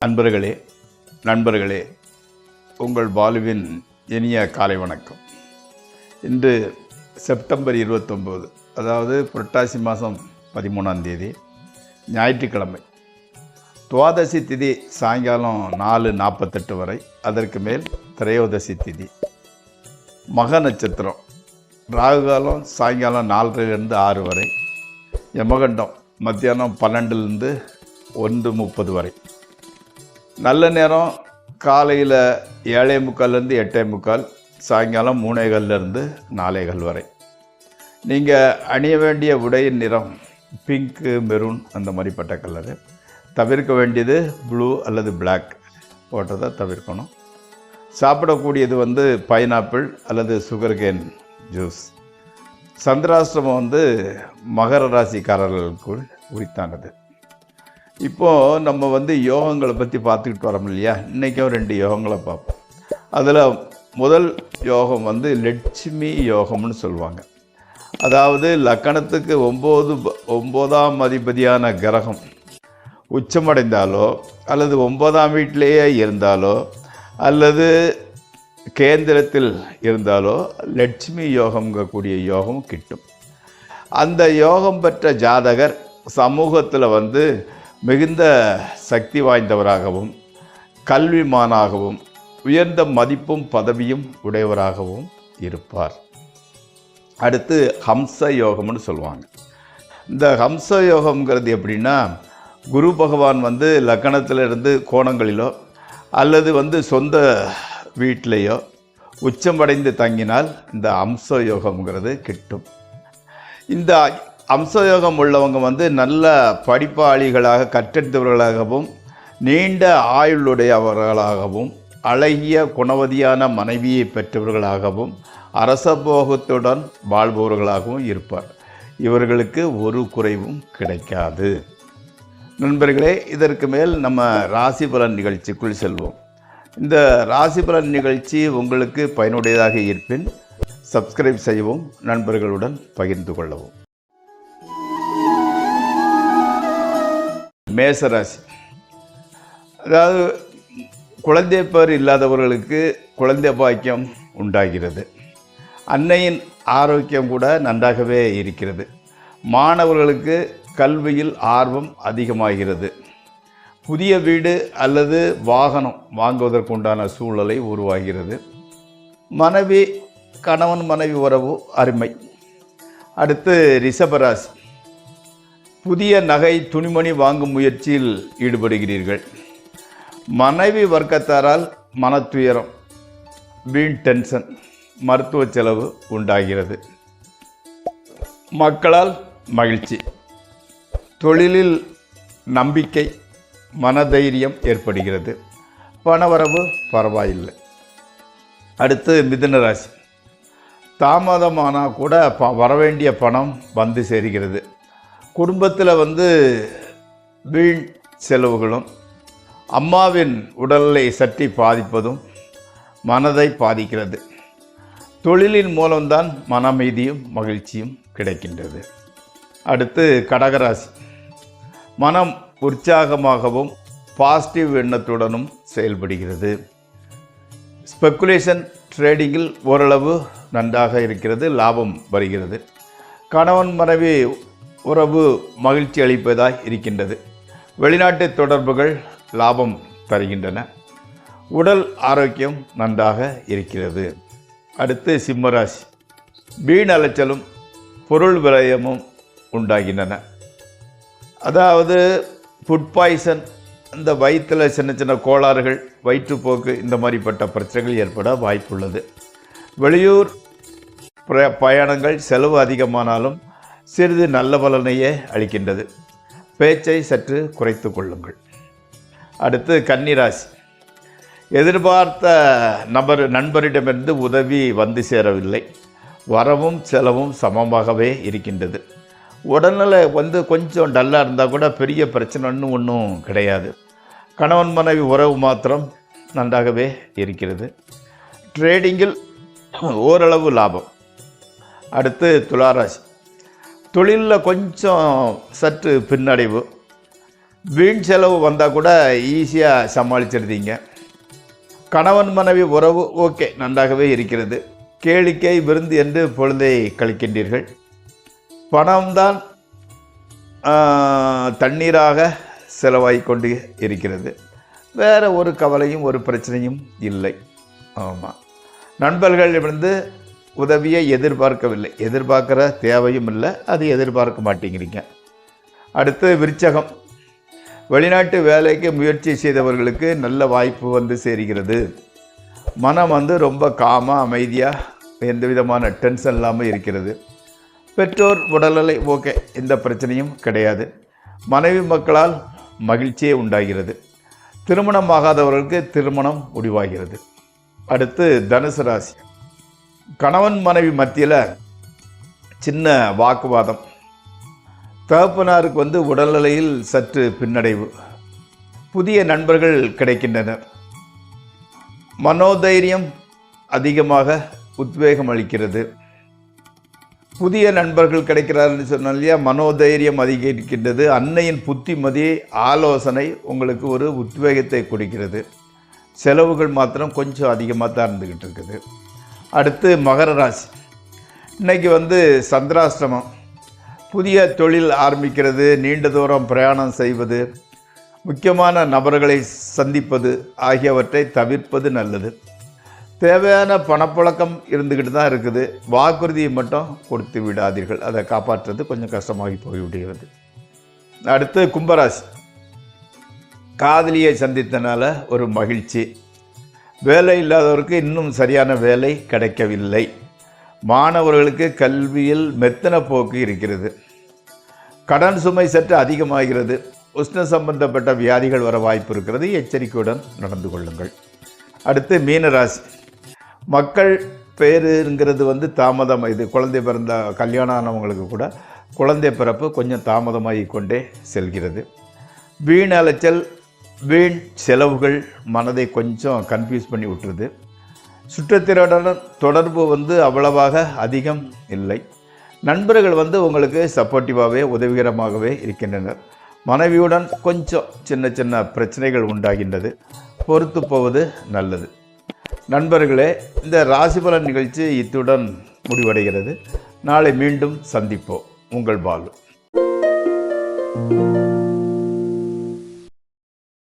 நண்பர்களே உங்கள் பாலுவின் இனிய காலை வணக்கம். இன்று செப்டம்பர் 29, அதாவது புரட்டாசி மாதம் 13ஆம் தேதி ஞாயிற்றுக்கிழமை. துவாதசி திதி சாயங்காலம் 4:48 வரை, அதற்கு மேல் திரையோதசி திதி. மக நட்சத்திரம் ராகுகாலம் சாயங்காலம் 4:30 6 வரை, யமகண்டம் மத்தியானம் 12 1:30 வரை. நல்ல நேரம் காலையில் 7:45 8:45, சாயங்காலம் 3:15 4:15 வரை. நீங்கள் அணிய வேண்டிய உடையின் நிறம் பிங்க்கு, மெரூன் அந்த மாதிரிப்பட்ட கலரு. தவிர்க்க வேண்டியது ப்ளூ அல்லது பிளாக் போட்டதை தவிர்க்கணும். சாப்பிடக்கூடியது பைனாப்பிள் அல்லது சுகர்கேன் ஜூஸ். சந்திராஷ்டிரமம் மகர ராசிக்காரர்களுக்கு உரித்தானது. இப்போது நம்ம யோகங்களை பற்றி பார்த்துக்கிட்டு வரோம் இல்லையா? இன்றைக்கும் 2 யோகங்களை பார்ப்போம். அதில் முதல் யோகம் லட்சுமி யோகம்னு சொல்லுவாங்க. அதாவது லக்கணத்துக்கு 9ஆம் அதிபதியான கிரகம் உச்சமடைந்தாலோ அல்லது 9ஆம் வீட்டிலேயே இருந்தாலோ அல்லது கேந்திரத்தில் இருந்தாலோ லட்சுமி யோகம்ங்கக்கூடிய யோகம் கிட்டும். அந்த யோகம் பெற்ற ஜாதகர் சமூகத்தில் மிகுந்த சக்தி வாய்ந்தவராகவும் கல்விமானாகவும் உயர்ந்த மதிப்பும் பதவியும் உடையவராகவும் இருப்பார். அடுத்து ஹம்ச யோகம்னு சொல்லுவாங்க. இந்த ஹம்ச யோகம்ங்கிறது எப்படின்னா, குரு பகவான் லக்கணத்திலிருந்து கோணங்களிலோ அல்லது சொந்த வீட்டிலையோ உச்சமடைந்து தங்கினால் இந்த ஹம்ச யோகம்ங்கிறது கிட்டும். இந்த அம்சயோகம் உள்ளவங்க நல்ல படிப்பாளிகளாக, கற்றறிந்தவர்களாகவும் நீண்ட ஆயுளுடையவர்களாகவும் அழகிய குணவதியான மனைவியை பெற்றவர்களாகவும் அரசபோகத்துடன் வாழ்பவர்களாகவும் இருப்பார். இவர்களுக்கு ஒரு குறைவும் கிடைக்காது. நண்பர்களே, இதற்கு மேல் நம்ம ராசி பலன் நிகழ்ச்சிக்குள் செல்வோம். இந்த ராசி பலன் நிகழ்ச்சி உங்களுக்கு பயனுடையதாக இருப்பின் சப்ஸ்கிரைப் செய்யவும், நண்பர்களுடன் பகிர்ந்து கொள்ளவும். மேசராசி, அதாவது குழந்தை பேர் இல்லாதவர்களுக்கு குழந்தை பாக்கியம் உண்டாகிறது. அன்னையின் ஆரோக்கியம் கூட நன்றாகவே இருக்கிறது. மாணவர்களுக்கு கல்வியில் ஆர்வம் அதிகமாகிறது. புதிய வீடு அல்லது வாகனம் வாங்குவதற்குண்டான சூழ்நிலை உருவாகிறது. கணவன் மனைவி உறவு அருமை. அடுத்து ரிஷபராசி, புதிய நகை துணிமணி வாங்கும் முயற்சியில் ஈடுபடுகிறீர்கள். மனைவி வர்க்கத்தாரால் மனத்துயரம், வீண் டென்ஷன், மருத்துவ செலவு உண்டாகிறது. மக்களால் மகிழ்ச்சி, தொழிலில் நம்பிக்கை, மனதைரியம் ஏற்படுகிறது. பணவரவு பரவாயில்லை. அடுத்து மிதுன ராசி, தாமதமானால் கூட வரவேண்டிய பணம் வந்து சேர்கிறது. குடும்பத்தில் வீண் செலவுகளும் அம்மாவின் உடலை சற்றி பாதிப்பதும் மனதை பாதிக்கிறது. தொழிலின் மூலம்தான் மன அமைதியும் மகிழ்ச்சியும் கிடைக்கின்றது. அடுத்து கடகராசி, மனம் உற்சாகமாகவும் பாசிட்டிவ் எண்ணத்துடனும் செயல்படுகிறது. ஸ்பெக்குலேஷன் ட்ரேடிங்கில் ஓரளவு நன்றாக இருக்கிறது, லாபம் வருகிறது. கணவன் மனைவி உறவு மகிழ்ச்சி அளிப்பதாய் இருக்கின்றது. வெளிநாட்டு தொடர்புகள் லாபம் தருகின்றன. உடல் ஆரோக்கியம் நன்றாக இருக்கிறது. அடுத்து சிம்மராசி, வீண் அலைச்சலும் பொருள் விரயமும் உண்டாகின்றன. அதாவது ஃபுட் பாய்சன், இந்த வயிற்றில் சின்ன சின்ன கோளாறுகள், வயிற்றுப்போக்கு, இந்த மாதிரிப்பட்ட பிரச்சனைகள் ஏற்பட வாய்ப்புள்ளது. வெளியூர் பயணங்கள் செலவு அதிகமானாலும் சிறிது நல்ல பலனையே அளிக்கின்றது. பேச்சை சற்று குறைத்து கொள்ளுங்கள். அடுத்து கன்னிராசி, எதிர்பார்த்த நண்பரிடமிருந்து உதவி வந்து சேரவில்லை. வரவும் செலவும் சமமாகவே இருக்கின்றது. உடல்நிலை கொஞ்சம் டல்லாக இருந்தால் கூட பெரிய பிரச்சனைன்னு ஒன்றும் கிடையாது. கணவன் மனைவி உறவு மாத்திரம் நன்றாகவே இருக்கிறது. ட்ரேடிங்கில் ஓரளவு லாபம். அடுத்து துளாராசி, தொழிலில் கொஞ்சம் சற்று பின்னடைவு. வீண் செலவு வந்தால் கூட ஈஸியாக சமாளிச்சிடுதீங்க. கணவன் மனைவி உறவு ஓகே, நன்றாகவே இருக்கிறது. கேளிக்கை விருந்து என்று பொழுதை கழிக்கின்றீர்கள். பணம்தான் தண்ணீராக செலவாகி கொண்டு இருக்கிறது. வேறு ஒரு கவலையும் ஒரு பிரச்சனையும் இல்லை. ஆமாம், நண்பர்களிடமிருந்து உதவியை எதிர்பார்க்கவில்லை, எதிர்பார்க்குற தேவையும் இல்லை, அது எதிர்பார்க்க மாட்டேங்கிறீங்க. அடுத்து விருச்சகம். வெளிநாட்டு வேலைக்கு முயற்சி செய்தவர்களுக்கு நல்ல வாய்ப்பு வந்து சேர்கிறது. மனம் ரொம்ப காமாக அமைதியாக எந்த விதமான டென்ஷன் இல்லாமல் இருக்கிறது. பெற்றோர் உடல்நிலை ஓகே, எந்த பிரச்சனையும் கிடையாது. மனைவி மக்களால் மகிழ்ச்சியே உண்டாகிறது. திருமணமாகாதவர்களுக்கு திருமணம் முடிவாகிறது. அடுத்து தனுசு ராசி. கணவன் மனைவி மத்தியில் சின்ன வாக்குவாதம். தகப்பனாருக்கு உடல்நிலையில் சற்று பின்னடைவு. புதிய நண்பர்கள் கிடைக்கின்றனர். மனோதைரியம் அதிகமாக உத்வேகம் அளிக்கிறது. புதிய நண்பர்கள் கிடைக்கிறாருன்னு சொன்னால் இல்லையா, மனோதைரியம் அதிகரிக்கின்றது. அன்னையின் புத்திமதி ஆலோசனை உங்களுக்கு ஒரு உத்வேகத்தை கொடுக்கிறது. செலவுகள் மாத்திரம் கொஞ்சம் அதிகமாக தான் இருந்துக்கிட்டு இருக்குது. அடுத்து மகர ராசி. இன்றைக்கி சந்திராஷ்டமம். புதிய தொழில் ஆரம்பிக்கிறது, நீண்ட தூரம் பிரயாணம் செய்வது, முக்கியமான நபர்களை சந்திப்பது ஆகியவற்றை தவிர்ப்பது நல்லது. தேவையான பணப்புழக்கம் இருந்துக்கிட்டு தான் இருக்குது. வாக்குறுதியை மட்டும் கொடுத்து விடாதீர்கள், அதை காப்பாற்றுறது கொஞ்சம் கஷ்டமாகி போய்விடுகிறது. அடுத்து கும்பராசி. காதலியை சந்தித்தனால ஒரு மகிழ்ச்சி. வேலை இல்லாதவருக்கு இன்னும் சரியான வேலை கிடைக்கவில்லை. மாணவர்களுக்கு கல்வியில் மெத்தன போக்கு இருக்கிறது. கடன் சுமை சற்று அதிகமாகிறது. உஷ்ண சம்பந்தப்பட்ட வியாதிகள் வர வாய்ப்பு இருக்கிறது. எச்சரிக்கையுடன் நடந்து கொள்ளுங்கள். அடுத்து மீனராசி. மக்கள் பேருங்கிறது தாமதம். இது குழந்தை பிறந்த கல்யாணம் ஆனவங்களுக்கு கூட குழந்தை பிறப்பு கொஞ்சம் தாமதமாகி கொண்டே செல்கிறது. வீண் அலைச்சல், வீண் செலவுகள் மனதை கொஞ்சம் கன்ஃபியூஸ் பண்ணி விட்டுருது. சுற்றத்தினருடன் தொடர்பு அவ்வளவாக அதிகம் இல்லை. நண்பர்கள் உங்களுக்கு சப்போர்ட்டிவாகவே உதவிகரமாகவே இருக்கின்றனர். மனைவியுடன் கொஞ்சம் சின்ன சின்ன பிரச்சனைகள் உண்டாகின்றது, பொறுத்து போவது நல்லது. நண்பர்களே, இந்த ராசிபலன் நிகழ்ச்சி இத்துடன் முடிவடைகிறது. நாளை மீண்டும் சந்திப்போம். உங்கள் பாலு.